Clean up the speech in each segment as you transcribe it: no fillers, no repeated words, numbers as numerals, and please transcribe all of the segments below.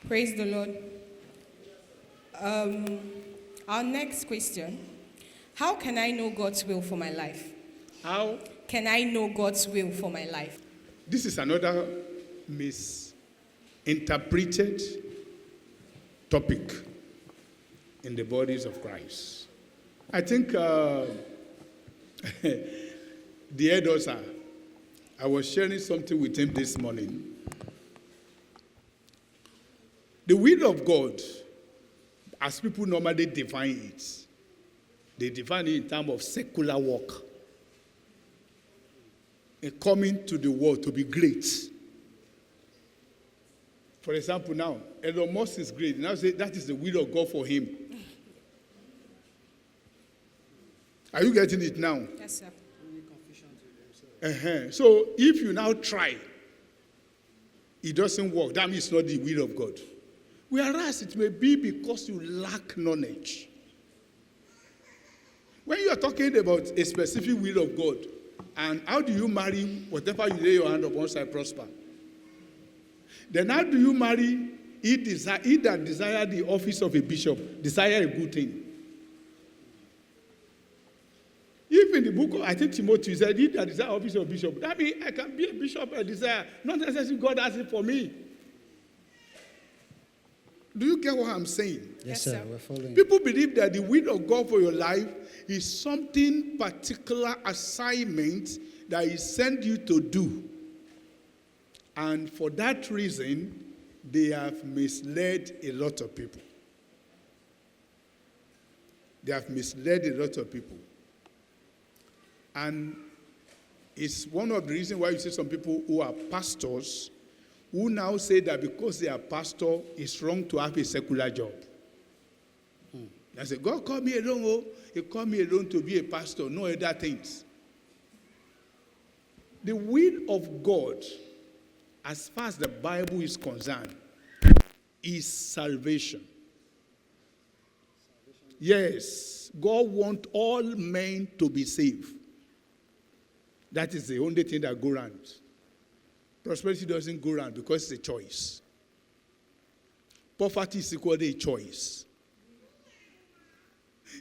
Praise the Lord. Our next question. How can I know God's will for my life? How? Can I know God's will for my life? This is another misinterpreted topic in the bodies of Christ. I think the elders I was sharing something with him this morning. The will of God, as people normally define it, they define it in terms of secular work. A coming to the world to be great. For example, now, Elon Musk is great. Now say that is the will of God for him. Are you getting it now? Yes, sir. So if you now try, it doesn't work. That means it's not the will of God. Whereas it may be because you lack knowledge. When you are talking about a specific will of God, and how do you marry whatever you lay your hand upon shall prosper? Then how do you marry he that desire the office of a bishop, desire a good thing? If in the book of, I think Timothy said, he that desire office of a bishop, that means I can be a bishop I desire, not necessarily God has it for me. Do you get what I'm saying? Yes, sir. We're following. People believe that the will of God for your life is something particular assignment that He sent you to do. And for that reason, they have misled a lot of people. They have misled a lot of people. And it's one of the reasons why you see some people who are pastors who now say that because they are pastor, it's wrong to have a secular job. They say, God called me alone. Oh, He called me alone to be a pastor, no other things. The will of God, as far as the Bible is concerned, is salvation. Yes, God wants all men to be saved. That is the only thing that goes around. Prosperity doesn't go around because it's a choice. Poverty is equally a choice.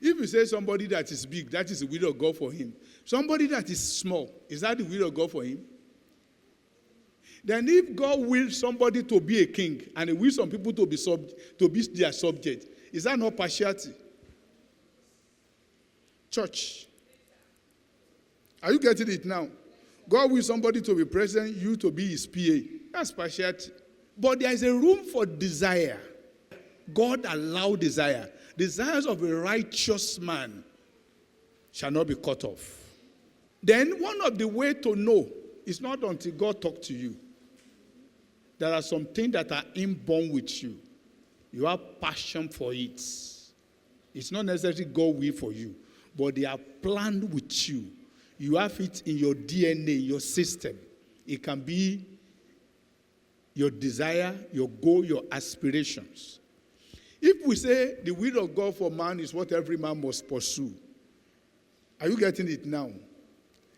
If you say somebody that is big, that is the will of God for him. Somebody that is small, is that the will of God for him? Then if God wills somebody to be a king and He wills some people to be their subject, is that not partiality? Church. Are you getting it now? God wills somebody to be president, you to be his PA. That's partiality. But there is a room for desire. God allowed desire. Desires of a righteous man shall not be cut off. Then one of the ways to know is not until God talks to you. There are some things that are inborn with you. You have passion for it. It's not necessarily God will for you, but they are planned with you. You have it in your DNA, your system. It can be your desire, your goal, your aspirations. If we say the will of God for man is what every man must pursue, are you getting it now?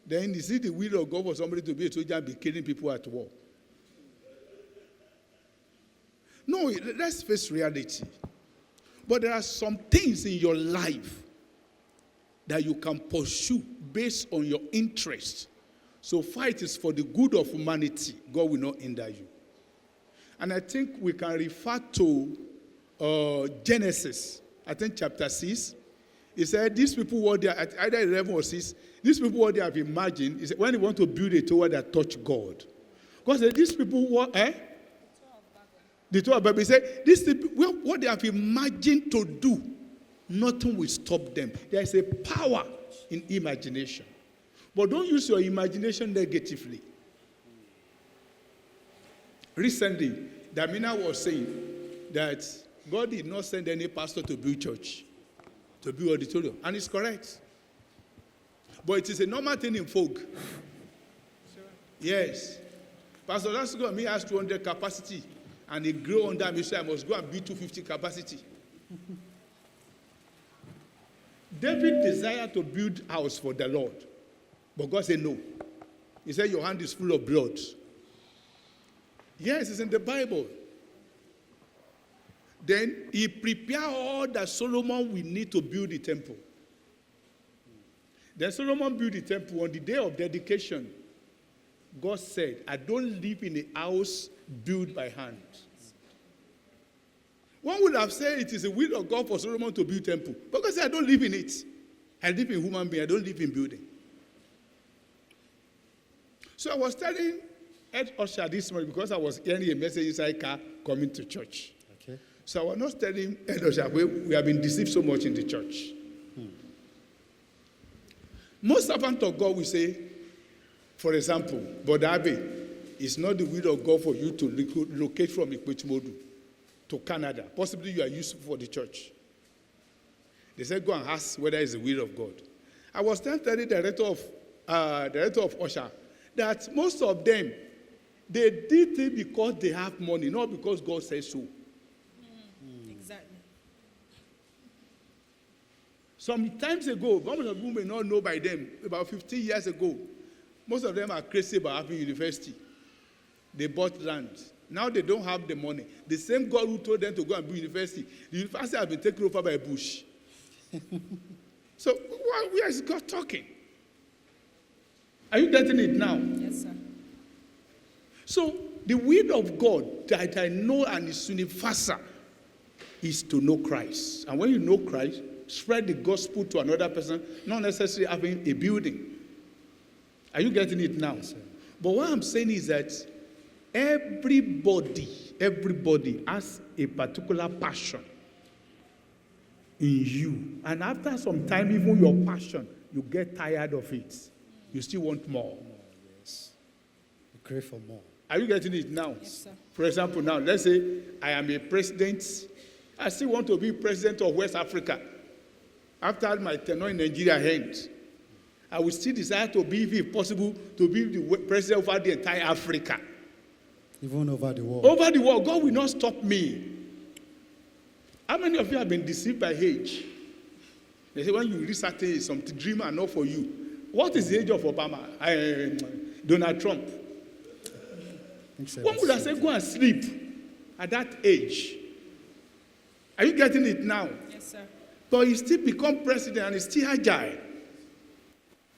Then is it the will of God for somebody to be a soldier and be killing people at war? No, let's face reality. But there are some things in your life that you can pursue based on your interest. So fight is for the good of humanity. God will not hinder you. And I think we can refer to Genesis, I think chapter 6. He said, these people, what they are, either 11 or 6, these people, what they have imagined, is when they want to build a tower that touch God. God said, these people, what, the Tower of Babel, he said, these people, what they have imagined to do, nothing will stop them. There is a power in imagination. But don't use your imagination negatively. Recently, Damina was saying that God did not send any pastor to build church, to build auditorium. And it's correct. But it is a normal thing in folk. Yes. Pastor, that's good. Me has 200 capacity. And he grew under me, so I must go and build 250 capacity. David desired to build a house for the Lord. But God said no. He said, your hand is full of blood. Yes, it's in the Bible. Then he prepared all that Solomon will need to build the temple. Then Solomon built the temple. On the day of dedication, God said, I don't live in a house built by hand. One would have said it is the will of God for Solomon to build temple. But God said, I don't live in it. I live in human being. I don't live in building. So I was telling Ed Usher this morning because I was hearing a message inside car coming to church. Okay. So I was not telling Ed Usher, we have been deceived so much in the church. Most servants of God will say, for example, Brother Abe, it's not the will of God for you to relocate from Ikpechimodu to Canada. Possibly you are useful for the church. They said, go and ask whether it's the will of God. I was telling the director of Usher that most of them, they did it because they have money, not because God says so. Exactly. Some times ago, most of you may not know by them, about 15 years ago, most of them are crazy about having university. They bought land. Now they don't have the money. The same God who told them to go and build university, the university has been taken over by Bush. So where is God talking? Are you getting it now? Yes, sir. So the will of God that I know and is universal is to know Christ. And when you know Christ, spread the gospel to another person, not necessarily having a building. Are you getting it now? Yes, sir. But what I'm saying is that everybody has a particular passion in you. And after some time, even your passion, you get tired of it. You still want more. Yes. We crave for more. Are you getting it now? Yes, sir. For example, now, let's say I am a president. I still want to be president of West Africa. After my tenure in Nigeria ends, I will still desire to be, if possible, to be the president over the entire Africa. Even over the world. Over the world, God will not stop me. How many of you have been deceived by age? They say when you reach certain age, some dream are not for you. What is the age of Obama? Donald Trump. One would have said, go and sleep at that age. Are you getting it now? Yes, sir. But he still become president and he's still agile.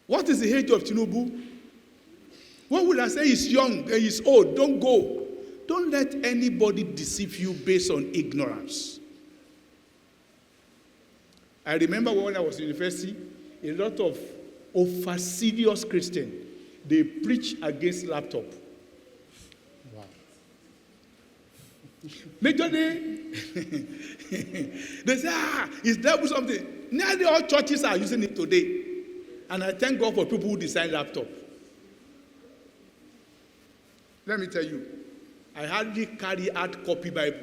What is the age of Tinubu? One would have said he's young and he's old. Don't go. Don't let anybody deceive you based on ignorance. I remember when I was in university, a lot of over-serious Christians, they preach against laptop. Wow. Majorly, they say, it's devil something. Nearly all churches are using it today. And I thank God for people who design laptop. Let me tell you, I hardly carry hard copy Bible.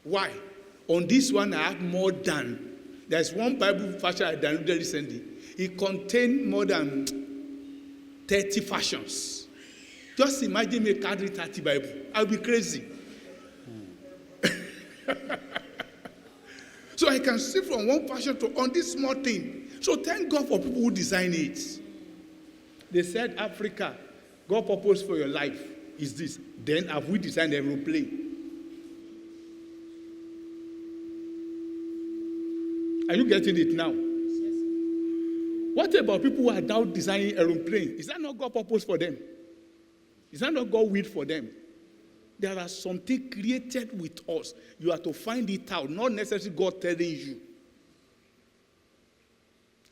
Why? On this one, I have more than. There's one Bible version I downloaded recently. It contained more than 30 versions. Just imagine me carry 30 Bible. I'll be crazy. So I can see from one version to on this small thing. So thank God for people who design it. They said, Africa, God's purpose for your life is this. Then have we designed an aeroplane? Are you getting it now? What about people who are now designing aeroplane? Is that not God's purpose for them? Is that not God's will for them? There are something created with us. You have to find it out, not necessarily God telling you.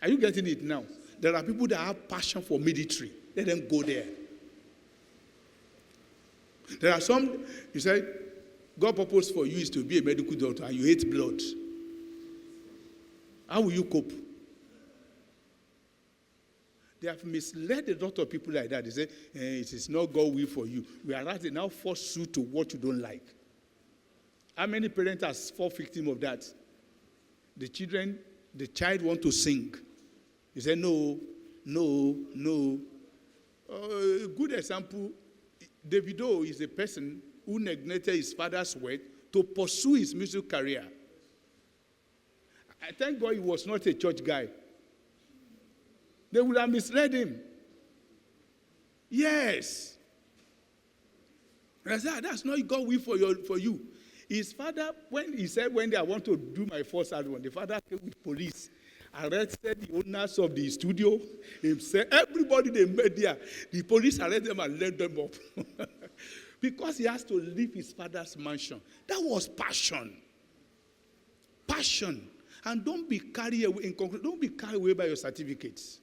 Are you getting it now? There are people that have passion for military. Let them go there. There are some, you say, God's purpose for you is to be a medical doctor and you hate blood. How will you cope? They have misled a lot of people like that. They say, it is not God's will for you. Whereas they now force you to what you don't like. How many parents are fall victim of that? The child want to sing. You say, no. A good example, Davido is a person who neglected his father's word to pursue his music career. I thank God he was not a church guy. They would have misled him. Yes. And I said, that's not God's will for you. His father, when he said, when I want to do my first album, the father came with police, arrested the owners of the studio, himself, everybody they met there. The police arrested them and let them up. Because he has to leave his father's mansion. That was passion. Passion. And don't be carried away, don't be carried away by your certificates.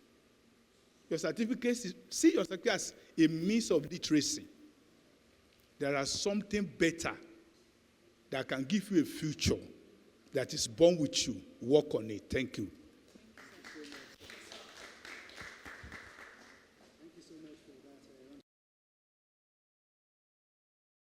Your certificates, see your certificate as a means of literacy. There is something better that can give you a future that is born with you. Work on it. Thank you.